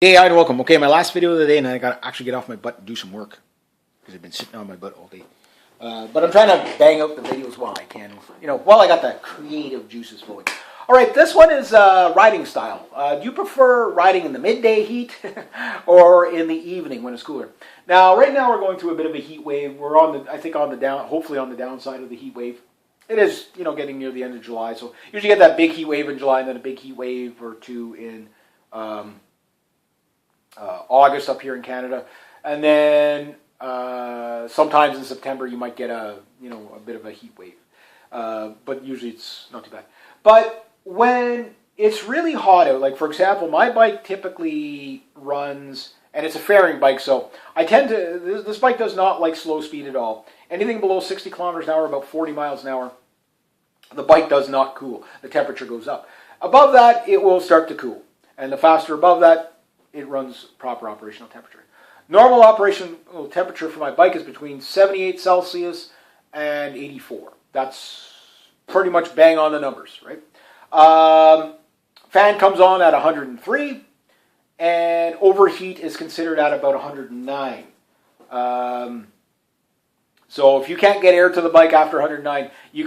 Hey, and welcome. Okay, my last video of the day, and I got to actually get off my butt and do some work because I've been sitting on my butt all day. But I'm trying to bang out the videos while I can, while I got the creative juices flowing. All right, this one is riding style. Do you prefer riding in the midday heat or in the evening when it's cooler? Now, right now we're going through a bit of a heat wave. We're hopefully on the downside of the heat wave. It is, getting near the end of July, so usually get that big heat wave in July and then a big heat wave or two in August up here in Canada, and then sometimes in September you might get a bit of a heat wave, but usually it's not too bad. But when it's really hot out, like for example, my bike typically runs, and it's a fairing bike, so I tend to. This bike does not like slow speed at all. Anything below 60 kilometers an hour, about 40 miles an hour, the bike does not cool. The temperature goes up. Above that, it will start to cool, and the faster above that, it runs proper operational temperature. Normal operational temperature for my bike is between 78 Celsius and 84. That's pretty much bang on the numbers, right? Fan comes on at 103, and overheat is considered at about 109. So if you can't get air to the bike after 109, you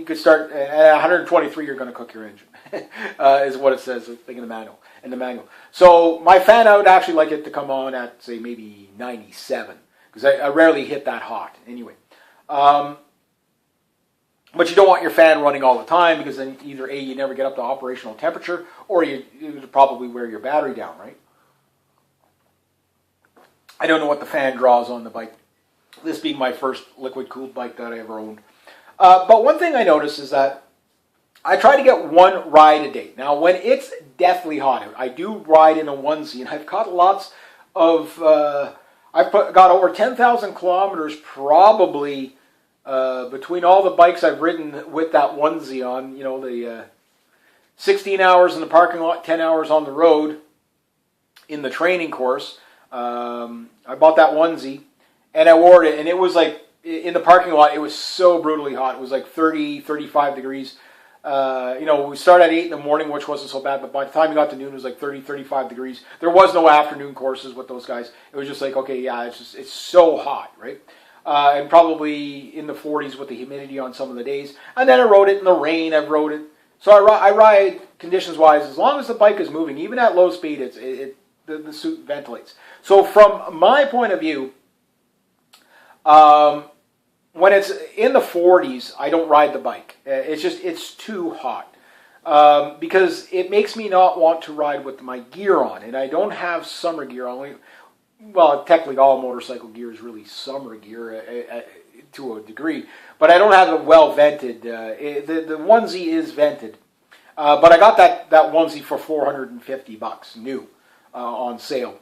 could start at 123. You're going to cook your engine, is what it says. I think in the manual. So my fan, I would actually like it to come on at say maybe 97 because I rarely hit that hot anyway. But you don't want your fan running all the time because then either A, you never get up to operational temperature, or you probably wear your battery down, right? I don't know what the fan draws on the bike. This being my first liquid-cooled bike that I ever owned. But one thing I noticed is that I try to get one ride a day. Now, when it's deathly hot out, I do ride in a onesie, and I've got lots of... got over 10,000 kilometers probably between all the bikes I've ridden with that onesie on. The 16 hours in the parking lot, 10 hours on the road in the training course. I bought that onesie. And I wore it, and it was like, in the parking lot, it was so brutally hot. It was like 30, 35 degrees. We started at 8 in the morning, which wasn't so bad, but by the time we got to noon, it was like 30, 35 degrees. There was no afternoon courses with those guys. It was just like, okay, yeah, it's so hot, right? And probably in the 40s with the humidity on some of the days. And then I rode it in the rain. I've rode it. So I ride conditions-wise, as long as the bike is moving, even at low speed, the suit ventilates. So from my point of view, when it's in the 40s, I don't ride the bike. It's too hot. Because it makes me not want to ride with my gear on. And I don't have summer gear on. Well, technically all motorcycle gear is really summer gear to a degree. But I don't have it well vented. The onesie is vented. But I got that onesie for $450 new on sale.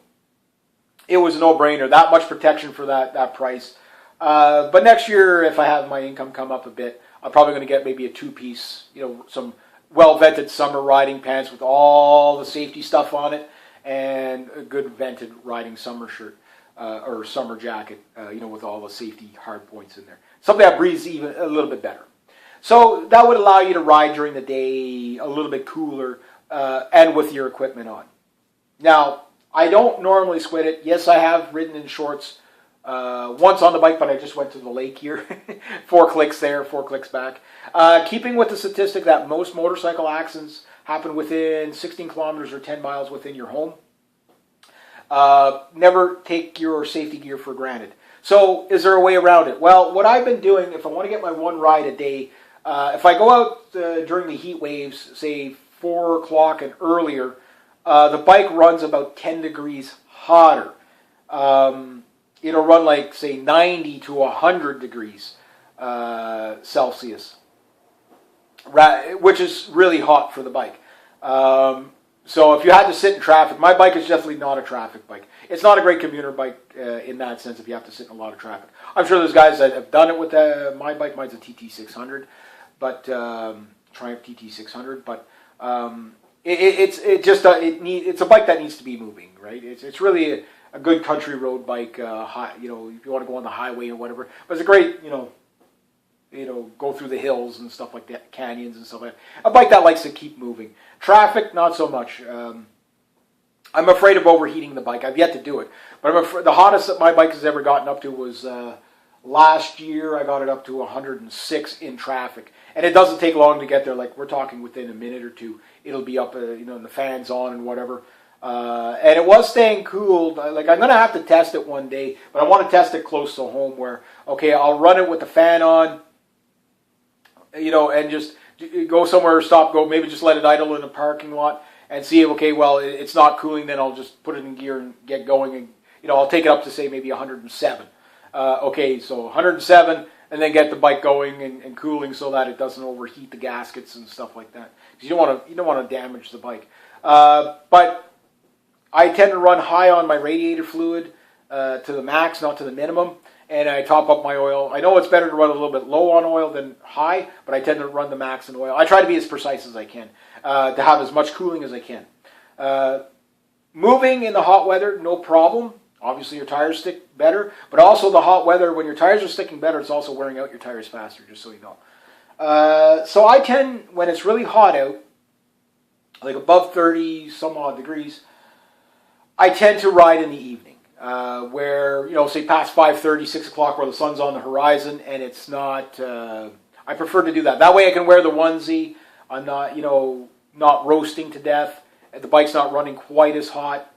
It was a no-brainer. That much protection for that price. But next year, if I have my income come up a bit, I'm probably going to get maybe a two-piece, some well-vented summer riding pants with all the safety stuff on it, and a good vented riding summer shirt or summer jacket, with all the safety hard points in there. Something that breathes even a little bit better. So that would allow you to ride during the day a little bit cooler and with your equipment on. Now, I don't normally sweat it. Yes, I have ridden in shorts. Once on the bike, but I just went to the lake here. 4 clicks there, 4 clicks back. Keeping with the statistic that most motorcycle accidents happen within 16 kilometers or 10 miles within your home. Never take your safety gear for granted. So is there a way around it? Well, what I've been doing, if I want to get my one ride a day, if I go out during the heat waves, say 4 o'clock and earlier, the bike runs about 10 degrees hotter. It'll run like, say, 90 to 100 degrees Celsius, which is really hot for the bike. So if you had to sit in traffic, my bike is definitely not a traffic bike. It's not a great commuter bike in that sense if you have to sit in a lot of traffic. I'm sure there's guys that have done it with my bike. Mine's a TT600, but Triumph TT600, but it's a bike that needs to be moving, right? It's really a good country road bike, if you want to go on the highway or whatever. But it's a great, go through the hills and stuff like that, canyons and stuff like that. A bike that likes to keep moving. Traffic, not so much. I'm afraid of overheating the bike. I've yet to do it. But I'm afraid, the hottest that my bike has ever gotten up to was last year. I got it up to 106 in traffic. And it doesn't take long to get there. Like, we're talking within a minute or two. It'll be up, and the fan's on and whatever. And it was staying cool. Like, I'm going to have to test it one day. But I want to test it close to home where, okay, I'll run it with the fan on, and just go somewhere, stop, go, maybe just let it idle in a parking lot and see, okay, well, it's not cooling, then I'll just put it in gear and get going. And, I'll take it up to, say, maybe 107. Okay, so 107, and then get the bike going and cooling so that it doesn't overheat the gaskets and stuff like that. Because you don't want to damage the bike. But I tend to run high on my radiator fluid to the max, not to the minimum. And I top up my oil. I know it's better to run a little bit low on oil than high, but I tend to run the max in oil. I try to be as precise as I can, to have as much cooling as I can. Moving in the hot weather, no problem. Obviously, your tires stick better, but also the hot weather, when your tires are sticking better, it's also wearing out your tires faster, just so you know. So I tend, when it's really hot out, like above 30 some odd degrees, I tend to ride in the evening, where, say past 5:30, 6 o'clock, where the sun's on the horizon, and it's not, I prefer to do that. That way I can wear the onesie. I'm not, not roasting to death. The bike's not running quite as hot.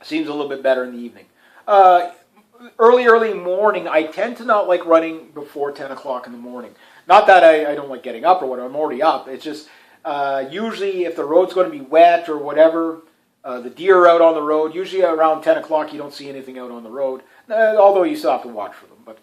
Seems a little bit better in the evening. Early morning, I tend to not like running before 10 o'clock in the morning. Not that I don't like getting up or whatever. I'm already up. It's just usually if the road's going to be wet or whatever, the deer are out on the road. Usually around 10 o'clock, you don't see anything out on the road, although you still have to watch for them. But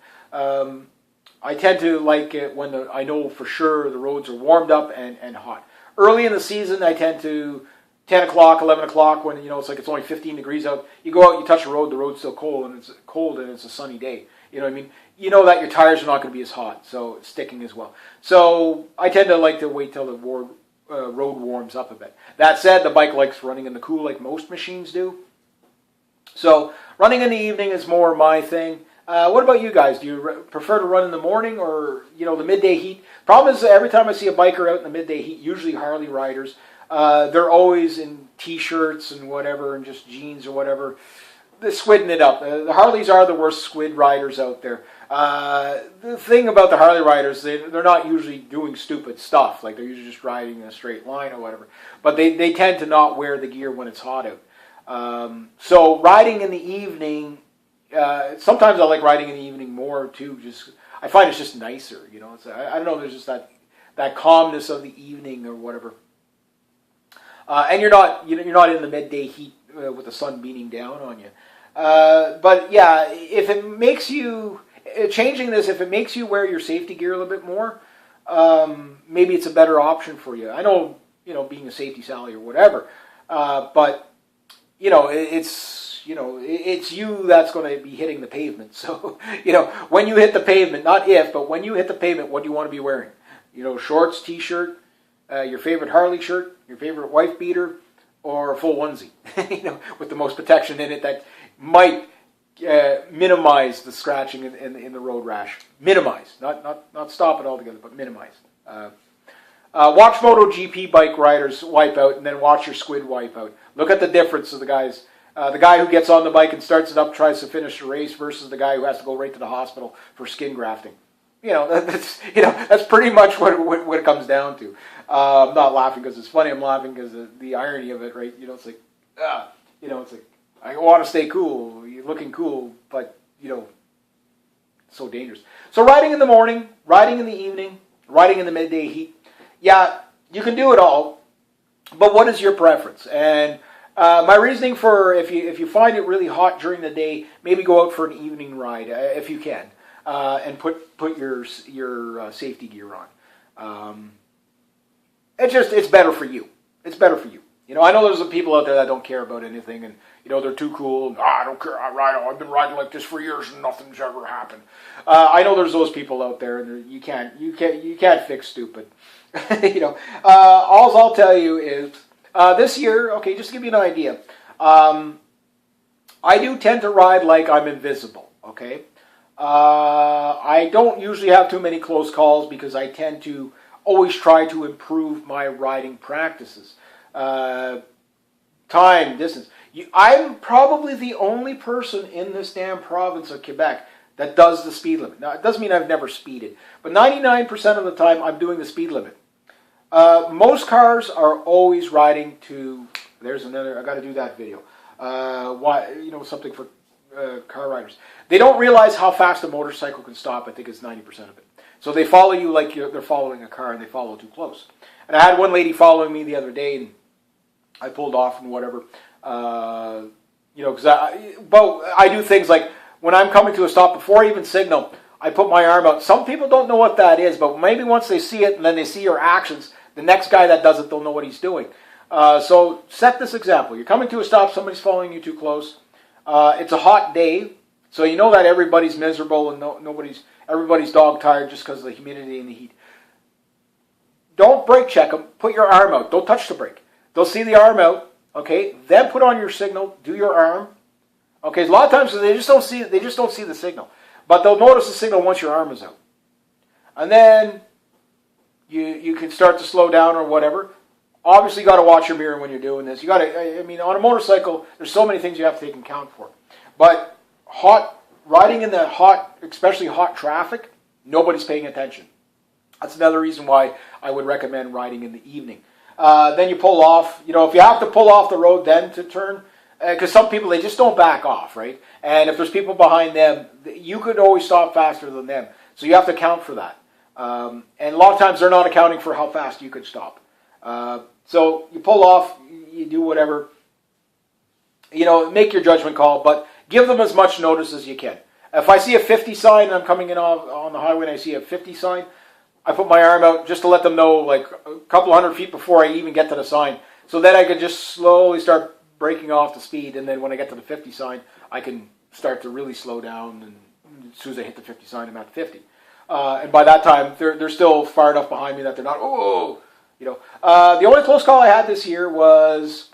I tend to like it when I know for sure the roads are warmed up and hot. Early in the season, I tend to 10 o'clock, 11 o'clock, when it's like it's only 15 degrees out. You go out, you touch the road's still cold, and it's a sunny day. You know what I mean? You know that your tires are not going to be as hot, so it's sticking as well. So I tend to like to wait till the road warms up a bit. That said, the bike likes running in the cool like most machines do. So running in the evening is more my thing. What about you guys? Do you prefer to run in the morning or, the midday heat? Problem is, every time I see a biker out in the midday heat, usually Harley riders, they're always in t-shirts and whatever, and just jeans or whatever. They're squidding it up. The Harleys are the worst squid riders out there. The thing about the Harley riders, they're not usually doing stupid stuff. Like, they're usually just riding in a straight line or whatever. But they tend to not wear the gear when it's hot out. So riding in the evening, sometimes I like riding in the evening more too. I find it's just nicer. I don't know. There's just that calmness of the evening or whatever. And you're not in the midday heat with the sun beating down on you. But yeah, if it makes you changing this, if it makes you wear your safety gear a little bit more, maybe it's a better option for you. I know, being a safety Sally or whatever, but it's you that's going to be hitting the pavement. So when you hit the pavement, not if, but when you hit the pavement, what do you want to be wearing? Shorts, t-shirt, your favorite Harley shirt, your favorite wife beater, or a full onesie, with the most protection in it that might minimize the scratching in the road rash. Minimize, not stop it altogether, but minimize. Watch MotoGP bike riders wipe out, and then watch your squid wipe out. Look at the difference of the guys. The guy who gets on the bike and starts it up, tries to finish the race, versus the guy who has to go right to the hospital for skin grafting. That's pretty much what it comes down to. I'm not laughing because it's funny. I'm laughing because of the irony of it, right? It's like, it's like, I want to stay cool. You're looking cool, but, so dangerous. So riding in the morning, riding in the evening, riding in the midday heat. Yeah, you can do it all, but what is your preference? And my reasoning for, if you find it really hot during the day, maybe go out for an evening ride, if you can. And put your safety gear on. It's better for you. It's better for you. I know there's some people out there that don't care about anything, and they're too cool. I don't care. I've been riding like this for years, and nothing's ever happened. I know there's those people out there, and you can't fix stupid. All I'll tell you is this year. Okay, just to give you an idea, I do tend to ride like I'm invisible. Okay. I don't usually have too many close calls because I tend to always try to improve my riding practices. Time time, distance. I'm probably the only person in this damn province of Quebec that does the speed limit. Now, it doesn't mean I've never speeded, but 99% of the time I'm doing the speed limit. Most cars are always riding to, there's another, I got to do that video. Something for car riders. They don't realize how fast a motorcycle can stop. I think it's 90% of it. So they follow you like they're following a car, and they follow too close. And I had one lady following me the other day, and I pulled off and whatever. Because I do things like when I'm coming to a stop, before I even signal, I put my arm out. Some people don't know what that is, but maybe once they see it and then they see your actions, the next guy that does it, they'll know what he's doing. So set this example. You're coming to a stop, somebody's following you too close. It's a hot day, so you know that everybody's miserable and everybody's dog tired just because of the humidity and the heat. Don't brake check them. Put your arm out. Don't touch the brake. They'll see the arm out. Okay, then put on your signal. Do your arm. Okay, a lot of times they just don't see the signal, but they'll notice the signal once your arm is out, and then you can start to slow down or whatever. Obviously, you got to watch your mirror when you're doing this. You got to. I mean, on a motorcycle, there's so many things you have to take into account for. But riding in the hot, especially hot traffic, nobody's paying attention. That's another reason why I would recommend riding in the evening. Then you pull off. If you have to pull off the road then to turn, because some people, they just don't back off, right? And if there's people behind them, you could always stop faster than them. So you have to account for that. And a lot of times they're not accounting for how fast you could stop. So you pull off, you do whatever. Make your judgment call, but give them as much notice as you can. If I see a 50 sign and I'm coming in on the highway and I see a 50 sign, I put my arm out just to let them know, like a couple hundred feet before I even get to the sign. So then I could just slowly start breaking off the speed, and then when I get to the 50 sign, I can start to really slow down, and as soon as I hit the 50 sign, I'm at 50. And by that time, they're still far enough behind me that they're not, The only close call I had this year was,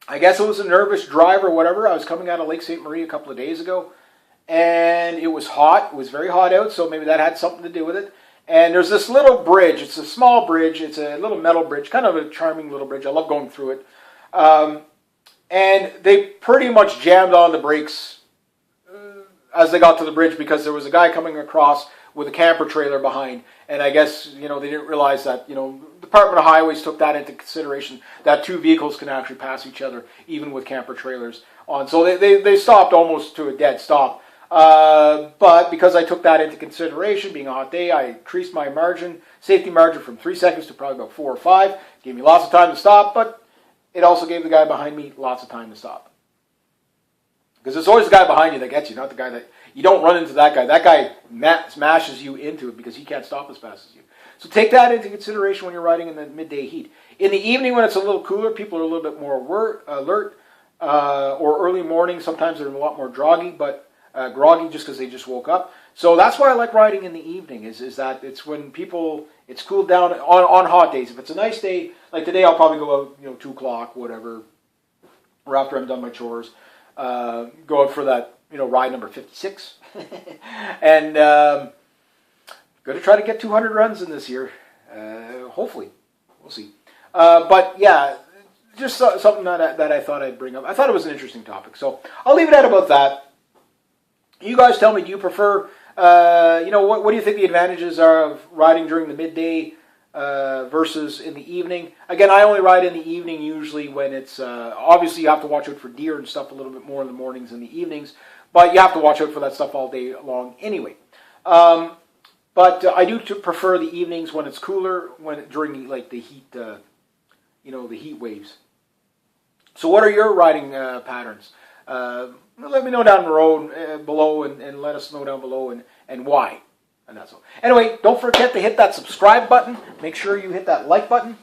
I guess it was a nervous drive or whatever. I was coming out of Lake St. Marie a couple of days ago, and it was hot. It was very hot out, so maybe that had something to do with it. And there's this little bridge. It's a small bridge. It's a little metal bridge, kind of a charming little bridge. I love going through it. And they pretty much jammed on the brakes as they got to the bridge because there was a guy coming across with a camper trailer behind. And I guess, they didn't realize that, the Department of Highways took that into consideration, that two vehicles can actually pass each other, even with camper trailers on. So they stopped almost to a dead stop. But because I took that into consideration, being a hot day, I increased my safety margin from 3 seconds to probably about 4 or 5. Gave me lots of time to stop, but it also gave the guy behind me lots of time to stop. Because it's always the guy behind you that gets you, not the guy that... You don't run into that guy. That guy smashes you into it because he can't stop as fast as you. So take that into consideration when you're riding in the midday heat. In the evening when it's a little cooler, people are a little bit more alert. Or early morning, sometimes they're a lot more groggy just because they just woke up. So that's why I like riding in the evening, is that it's when it's cooled down on hot days. If it's a nice day, like today, I'll probably go out, 2 o'clock, whatever, or after I'm done my chores, go out for that, ride number 56. And going to try to get 200 runs in this year. Hopefully. We'll see. But yeah, just something that I thought I'd bring up. I thought it was an interesting topic. So I'll leave it at about that. You guys tell me, do you prefer, what do you think the advantages are of riding during the midday versus in the evening? Again, I only ride in the evening usually when it's, obviously you have to watch out for deer and stuff a little bit more in the mornings and the evenings, but you have to watch out for that stuff all day long anyway. But I do prefer the evenings when it's cooler, during like the heat, the heat waves. So what are your riding patterns? Let me know down the road below, and let us know down below and why. And that's all. Anyway, don't forget to hit that subscribe button. Make sure you hit that like button.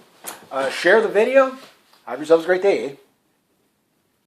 Share the video. Have yourselves a great day.